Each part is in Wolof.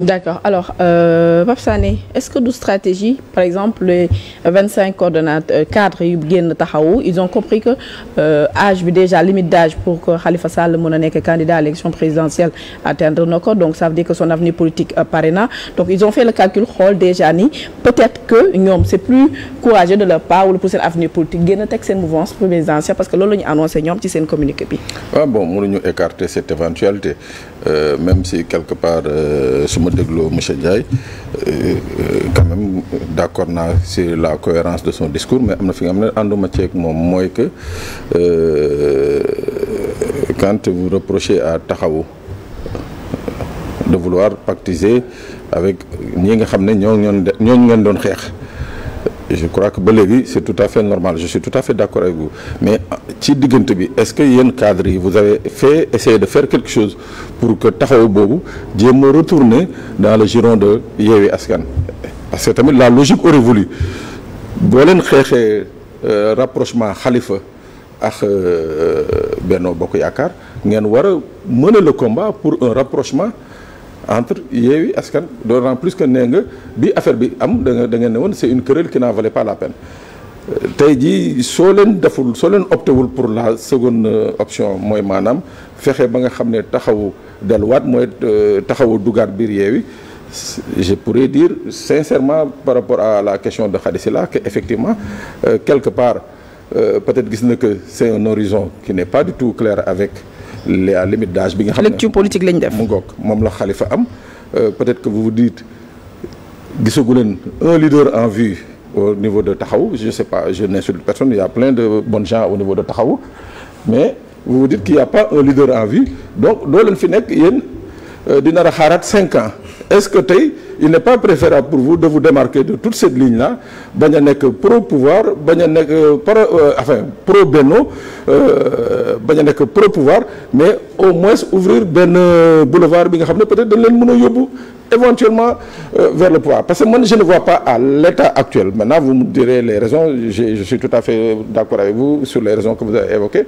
D'accord. Alors, Pape Sané, est-ce que du stratégie, par exemple, les 25 coordonnateurs cadres yu génn taxawu, ils ont compris que âge bi déjà limite d'âge pour que Khalifa Sall mën a nekk candidat à l'élection présidentielle atteindre na ko, donc ça veut dire que son avenir politique pare na. Donc ils ont fait le calcul xool déjà ni peut-être que ñoom c'est plus courageux de leur part wala pour seen avenir politique génn teg seen mouvance présidentielle parce que loolu la ñu annoncé ñoom ci seen communiqué bi. Ah bon, mënuñu écarter cette éventualité même si quelque part ma dégloo monsieur Ndiaye quand même d'accord naa sur la cohérence de son discours mais am na fi nga xam ne ànduma ceeg moom mooy que quand vous reprochez à Taxawu de vouloir pactiser avec ñi nga xam ne ñooñu ngeen doon xeex je crois que ba léegi c'est tout à fait normal je suis tout à fait d'accord avec vous mais ci diggante bi est-ce que yéen cadres yi vous avez essayé de faire quelque chose pour que taxawu boobu jéem a retourner dans le giron de Yewwi Askan parce que tamit la logique aurait voulu boo leen xeexee rapprochement Khalifa ak Benno Bokk Yaakaar ngeen war a mener le combat pour un rapprochement entre Yewwi Askan d'autant plus que nee nga bi affaire bi am da ngeen ne woon c'est une querelle qui n'en valait pas la peine tey jii soo leen opté wul pour la seconde option mooy maanaam fexe ba nga xam ne taxawu delluwaat mooy taxawu dugaat biir Yewwi je pourrais dire sincèrement par rapport à la question de Khady Sylla que effectivement quelque part peut-être gis na que c'est un horizon qui n'est pas du tout clair avec la limite d'âge bi nga xam ne lecture politique lañ def mu ngoog moom la Khalifa am peut-être que vous vous dites gisagu leen un leader en vue au niveau de Taxawu je sais pas je n'insulte personne il y a plein de bons gens au niveau de Taxawu mais vous vous dites qu'il y a pas un leader en vue donc doo leen fi nekk yéen dina ra xaaraat 5 ans est-ce que tey il n'est pas préférable pour vous de vous démarquer de toute cette ligne-là bañ a nekk pro pouvoir bañ a nekk pro Benno bañ a nekk pro pouvoir mais au moins ouvrir benn boulevard bi nga xam ne peut-être dañ leen mën a yóbbu éventuellement vers le pouvoir parce que moi je ne vois pas à l'état actuel maintenant vous me direz les raisons je suis tout à fait d'accord avec vous sur les raisons que vous avez évoquées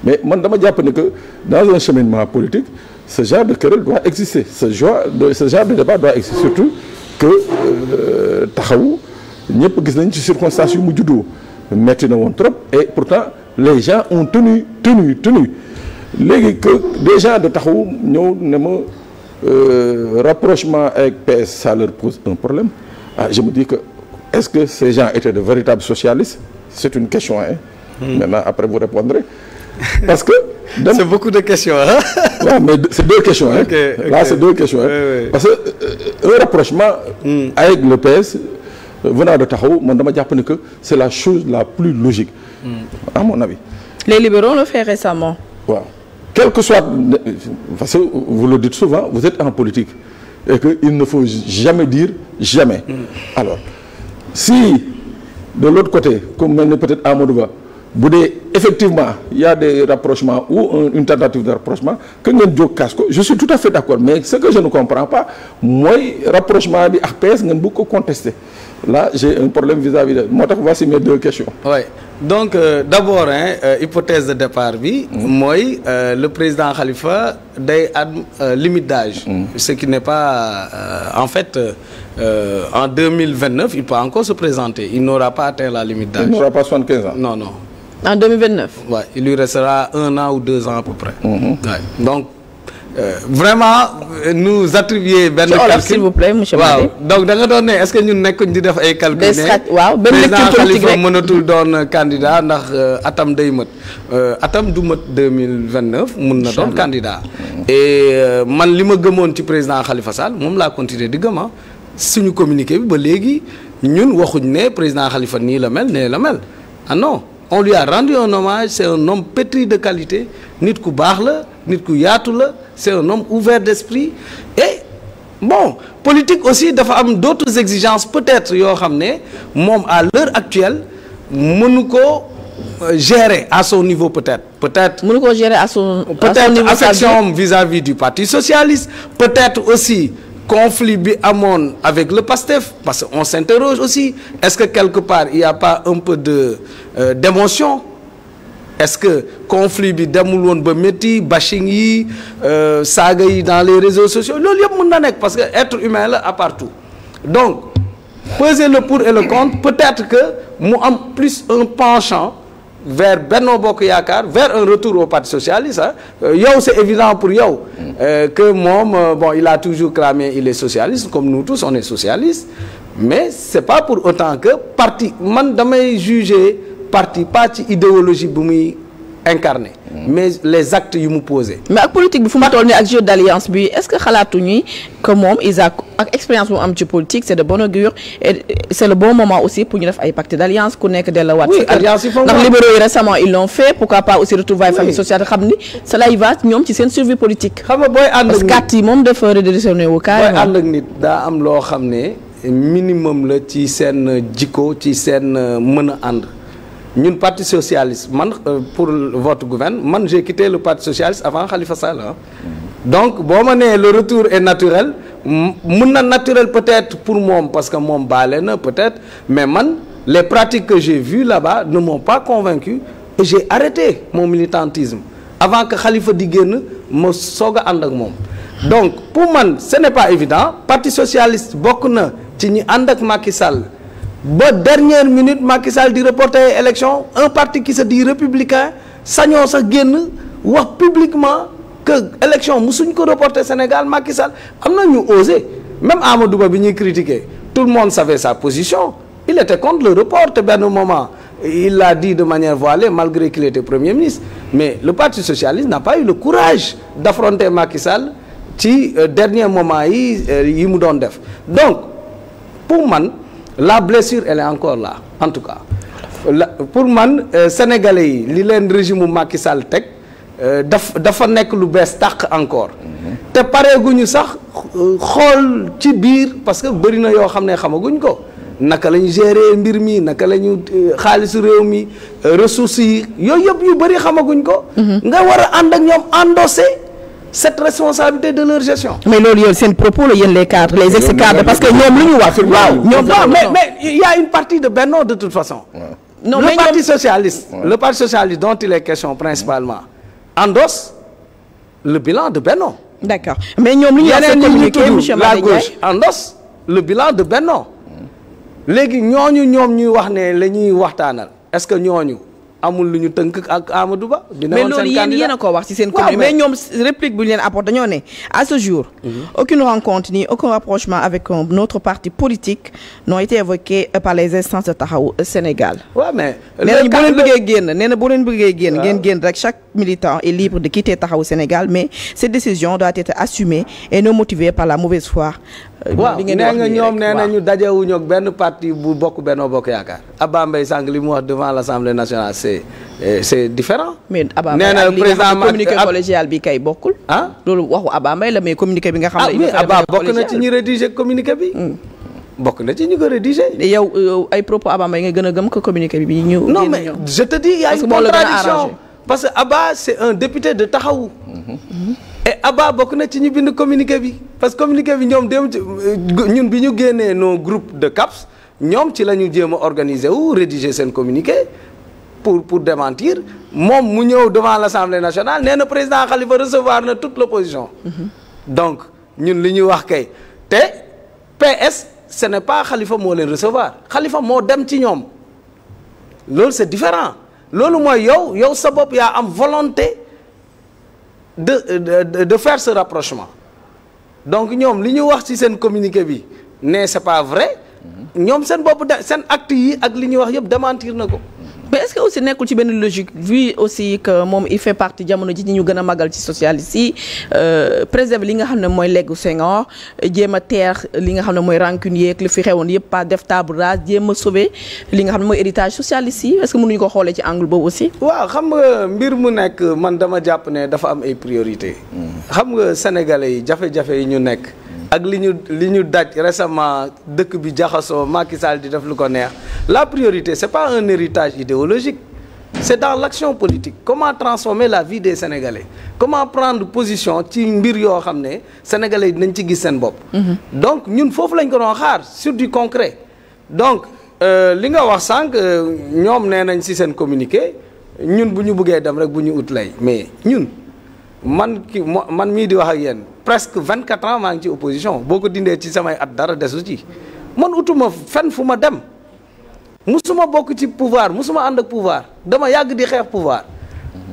mais man dama jàpp ne que dans un cheminement politique ce genre de querelle doit exister ce genre de débat doit exister surtout que Taxawu ñëpp gis nañ ci circonstances yu mu juddoo metti na woon trop et pourtant les gens ont tenu léegi que des gens de Taxawu ñëw ne ma rapprochement avec PS ça leur pose un problème je me dis que est-ce que ces gens étaient de véritables socialistes c'est une question maintenant après vous répondrez parce que c'est beaucoup de questions hein. Ouais, mais c'est deux questions okay. Là c'est deux questions oui. Parce que un rapprochement avec le PS venant de Taxawu man dama jàpp ne que c'est la chose la plus logique à mon avis. Les libéraux l'ont fait récemment. Waaw quel que soit parce que vous le dites souvent vous êtes en politique et que il ne faut jamais dire jamais. Alors si de l'autre côté comme mel ni peut-être Amadou Ba bu dee effectivement il y a des rapprochements ou une tentative de rapprochement que ngeen jóg kaas ko je suis tout à fait d'accord mais ce que je ne comprends pas mooy rapprochement bi ak PS ngeen bëgg ko contester là j'ai un problème vis-à-vis de moo tax voici mes deux questions. Oui donc d'abord hypothèse de départ bi mooy le président Khalifa day limite d'âge ce qui n'est pas en fait en 2029 il peut encore se présenter il n'aura pas atteint la limite d'âge. Il n'aura pas 75 ans. Non. En 2029. Ouais, il lui restera 1 an ou 2 ans à peu près. Ouais. Donc vraiment nous attribuer benn calcul s'il vous plaît monsieur Madi. waaw donc da nga doon ne est-ce que ñun nekkuñ di def ay calcul ne waaw benn lecture politique Khalifa mënatul doon candidat ndax atam day mët atam du mët 2029 mun na doon candidat et man li ma gëmoon ci président Khalifa Sall moom laa continuer di gëma suñu communiqué bi ba léegi ñun waxuñ ne président Khalifa nii la mel nee la mel ah non on lui a rendu un hommage c'est un homme pétri de qualité nit ku baax la nit ku yaatu la c'est un homme ouvert d'esprit et bon politique aussi dafa am d'autres exigences peut-être yoo xam ne moom à l'heure actuelle mënu ko gérer à son niveau peut-être mënu ko gérer à son niveau affection vis-à-vis du Parti socialiste peut-être aussi conflit bi amoon avec le PASTEF parce qu'on s'interroge aussi est-ce que quelque part il y a pas un peu de d'émotion est-ce que conflit bi demul woon ba métti bashing yi saaga yi dans les réseaux sociaux loolu yëpp mën na nekk parce que être humain la à partout donc peser le pour et le contre peut-être que mu am plus un penchant vers Benno Bokk Yaakaar vers un retour au Parti socialiste yow c'est évident pour yow que moom bon il a toujours clamé il est socialiste comme nous tous on est socialiste mais c'est pas pour autant que parti man damay juger parti pas ci idéologie bu muy incarné mais les actes yu mu posé. mais ak politique bi fu mu toll nii ak jeu d'alliance bi est-ce que xalaatuñu que moom Isaac ak expérience bu am ci politique c'est de bon augure et c'est le bon moment aussi pour ñu def ay pacte d'alliance ku nekk delluwaat. oui alliance yi ndax libéraux yi récemment ils l'ont fait pourquoi pas aussi retrouvailles famille sociale xam ni cela y va ñoom ci seen survie politique. xam nga booy ànd ak nit parce que yi moom dafa redirectionné wu carrément. booy ànd ak nit daa am loo xam ne minimum la ci seen jikko ci seen mën a ànd. ñun parti socialiste man pour votre gouvernement man j'ai quitté le parti socialiste avant Khalifa Sall donc boo ma nee le retour est naturel mën na naturel peut-être pour moom parce que moom baale na peut-être mais man les pratiques que j'ai vues là-bas ne m'ont pas convaincu et j'ai arrêté mon militantisme avant que Khalifa di génn ma soog a ànd ak moom donc pour man ce n'est pas évident parti socialiste bokk na ci ñi ànd ak Macky Sall ba dernière minute Macky Sall di reporter élection un parti qui se dit républicain sañoo sax génn wax publiquement que élection musuñ ko reporter Sénégal Macky Sall am na ñu osé même Amadou Ba bi ñuy critiquer tout le monde savait sa position il était contre le report te benn moment il l'a dit de manière voilée malgré qu'il était premier ministre mais le parti socialiste n'a pas eu le courage d'affronter Macky Sall ci dernier moment yi mu doon def donc pour man la blessure elle est encore là en tout cas pour man sénégalais yi li leen régime u Macky Sall teg dafa nekk lu bees tàq encore te pareeguñu sax xool ci biir parce que bëri na yoo xam ne xamaguñ ko naka la ñu gérer mbir mi naka la ñu xaalisu réew mi ressources yi yooyu yëpp yu bëri xamaguñ ko nga war a ànd ak ñoom endosser cette responsabilité de leur gestion. mais loolu yow seen propos la yéen les cadres les ex-cadres parce que ñoom lu ñu wax. waaw ñoom mais il y a une partie de Benno de toute façon. non le parti socialiste. le parti socialiste dont il est question principalement endosse le bilan de Benno. d'accord mais ñoom lu ñu wax seen communiqué monsieur la gauche endosse le bilan de Benno. léegi ñooñu ñoom ñuy wax ne la ñuy waxtaanal est-ce que ñooñu. amul lu ñu tënk ak Amadou Ba. mais loolu yéen a ko wax ci seen communiqué mais ñoom réplique bu ñu leen apporté dañoo ne à ce jour. aucune rencontre ni aucun rapprochement avec un autre parti politique n'ont été évoqués par les instances de Taxawu Sénégal. waaw mais. nee nañu boo leen bëggee génn nee na boo leen bëggee génn ngeen génn rek chaque militant est libre de quitter Taxawu Sénégal mais cette décision doit être assumée et non motivée par la mauvaise foi. waaw nee nga ñoom nee nañu dajewuñu ak benn parti bu bokk Benno Bokk Yaakaar Abba Mbaye Sànq li mu wax devant l'Assemblée nationale c'est différent. mais Abba Mbaye ak li nga xam ne communiqué collégial bi kay bokkul. ah loolu waxu Abba Mbaye la mais communiqué bi nga xam ne. Abba bokk na ci ñi rédiger communiqué bi. bokk na ci ñu ko rédiger. yow ay propos Abba Mbaye nga gën a gëm ko communiqué bi ñu. non mais je te dis il y a une contradiction parce que Abba c'est un député de Taxawu. et Abba bokk na ci ñu bind communiqué bi parce que communiqué bi ñoom dem ñun bi ñu génnee nos groupes de CAPS ñoom ci la ñu jéem a organiser wu rédiger seen communiqué pour démentir moom mu ñëw devant l'Assemblée nationale nee na président Khalifa recevoir na toute l'opposition. donc ñun li ñuy wax kay te PS ce n'est pas Khalifa moo leen recevoir Khalifa moo dem ci ñoom loolu c'est différent loolu mooy yow sa bopp yaa am volonté. de faire ce rapprochement donc ñoom li ñu wax ci seen communiqué bi ne c'est pas vrai ñoom seen bopp seen actes yi ak li ñuy wax yëpp démentir na ko. mais est-ce que aussi nekkul ci benn logique vu aussi que moom il fait partie jamono ji ñi ñu gën a magal ci socialiste yi préserver li nga xam ne mooy leggu Senghor jéem a teer li nga xam ne mooy rancune yeeg li fi xewoon yëpp pas def table rase jéem a sauver li nga xam ne mooy héritage socialiste yi est-ce que mënuñu ko xoolee ci angle boobu aussi. waaw xam nga mbir mu nekk man dama jàpp ne dafa am ay priorité xam nga sénégalais yi jafe-jafe yi ñu nekk. ak li ñu daj récemment dëkk bi jaxasoo Macky Sall di def lu ko neex la priorité c'est pas un héritage idéologique c'est dans l'action politique comment transformer la vie des Sénégalais comment prendre position ci mbir yoo xam ne Sénégalais yi dinañ ci gis seen bopp. donc ñun foofu lañ ko doon xaar sur du concret donc li nga wax sànq ñoom nee nañ ci seen communiqué ñun bu ñu bëggee dem rek bu ñu ut lay mais ñun man mii di wax ak yéen presque 24 ans maa ngi ci opposition boo ko dindee ci samay at dara desu ci man utuma fenn fu ma dem musuma bokk ci pouvoir musuma ànd ak pouvoir dama yàgg di xeex pouvoir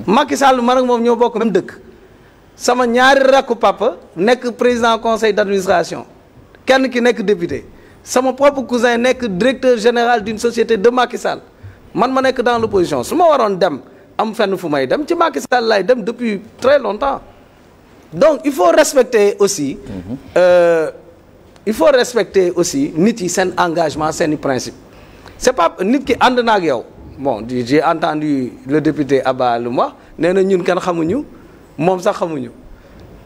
Macky Sall man ak moom ñoo bokk même dëkk sama ñaari rakku papa nekk président conseil d'administration kenn ki nekk député sama propre cousin nekk directeur général d'une société de Macky Sall man ma nekk dans l'opposition su ma waroon dem am fenn fu may dem ci Macky Sall laay dem depuis très longtemps donc il faut respecter aussi nit yi seen engagement seeni principe c'est pas nit ki ànd na ak yow bon j'ai entendu le député Abba lu mu wax nee na ñun kenn xamuñu moom sax xamuñu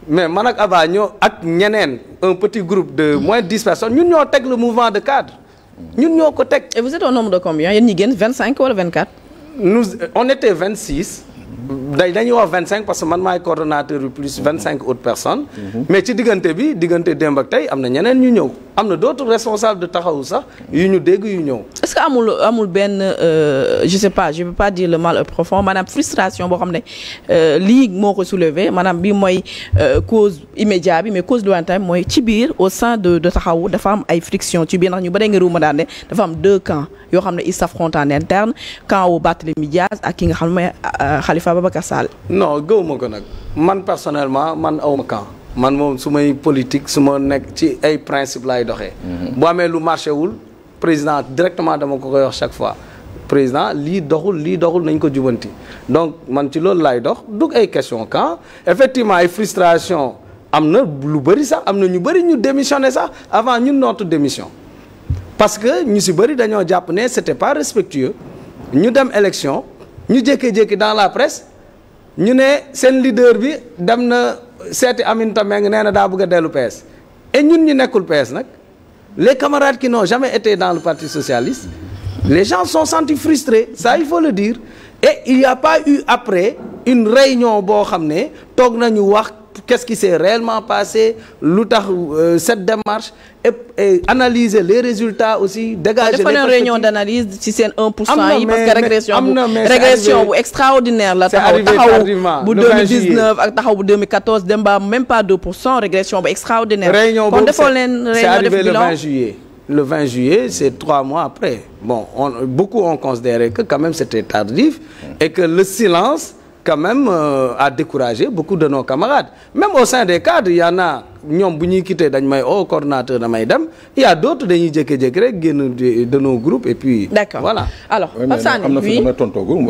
mais man ak Abba ñoo ak ñeneen un petit groupe de moins de 10 personnes ñun ñoo teg le mouvement de cadre ñun ñoo ko teg. Et vous êtes au nombre de combien yéen ñi génn 25 wala 24. on était 26. dañuy wax 25 parce que man maay coordonnateur bi plus 25 autres personnes. mais ci diggante démb ak tey am na ñeneen ñu ñëw am na d'autres responsables de taxawu sax yu ñu dégg yu ñëw. est-ce que amul benn je sais pas je veux pas dire le mal profond maanaam frustration boo xam ne lii moo ko soulever maanaam bi mooy cause immédiate bi mais cause lointaine mooy ci biir au sein de taxawu dafa am ay friction ci biir ndax ñu bëri nga ruuma daan ne dafa am 2 camps yoo xam ne ils s'affrontent en interne camp wu Barthélémy Dias ak ki nga xam ne mooy Khalifa Babacar Sall. non gëwuma ko nag man personnellement man awma camp man moom su may politique su ma nekk ci ay principe laay doxee. bu amee lu marché wul président directement dama ko koy wax chaque fois président lii doxul nañ ko jubanti donc man ci loolu laay dox dug ay question camp effectivement ay frustration am na lu bëri sax am na ñu bëri ñu démissionné sax avant ñun notre démission parce que ñu si bëri dañoo jàpp ne c'était pas respectueux ñu dem élection ñu jékki-jékki dans la presse ñu ne seen leader bi dem na seeti Aminata Mbengue nee na daa bëgg a dellu PS et ñun ñu nekkul PS nag les camarades qui n'ont jamais été dans le Parti socialiste les gens sont sentis frustrés ça il faut le dire et il n'y a pas eu après une réunion boo xam ne toog nañu wax qu'est-ce qui s'est réellement passé lu tax cette démarche et analyser les résultats aussi dégager les perspectives. Réunion d'analyse ci seen 1% yi parce que régression bu extraordinaire la taxaw bu 2019 ak taxaw bu 2014 dem ba même pas 2% régression bu extraordinaire. réunion boobu c'est arrivé le 20 juillet. Le 20 juillet, c'est 3 mois après. Bon, beaucoup ont considéré que quand même c'était tardif et que le silence quand même a découragé beaucoup de nos camarades. Même au sein des cadres, il y en a ñoom bu ñuy quitté dañ may coordonnateur damay dem il y a d'autres dañuy jékki-jékki rek génn de nos groupes et puis d'accord. Voilà. Alors Pape Sané, am na fi ma tontoogul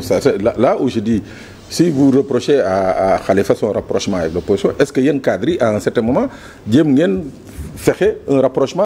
là où je dis si vous reprochez à Khalifa son rapprochement avec l'opposition est-ce que yéen cadres yi à un certain moment jéem ngeen fexe un rapprochement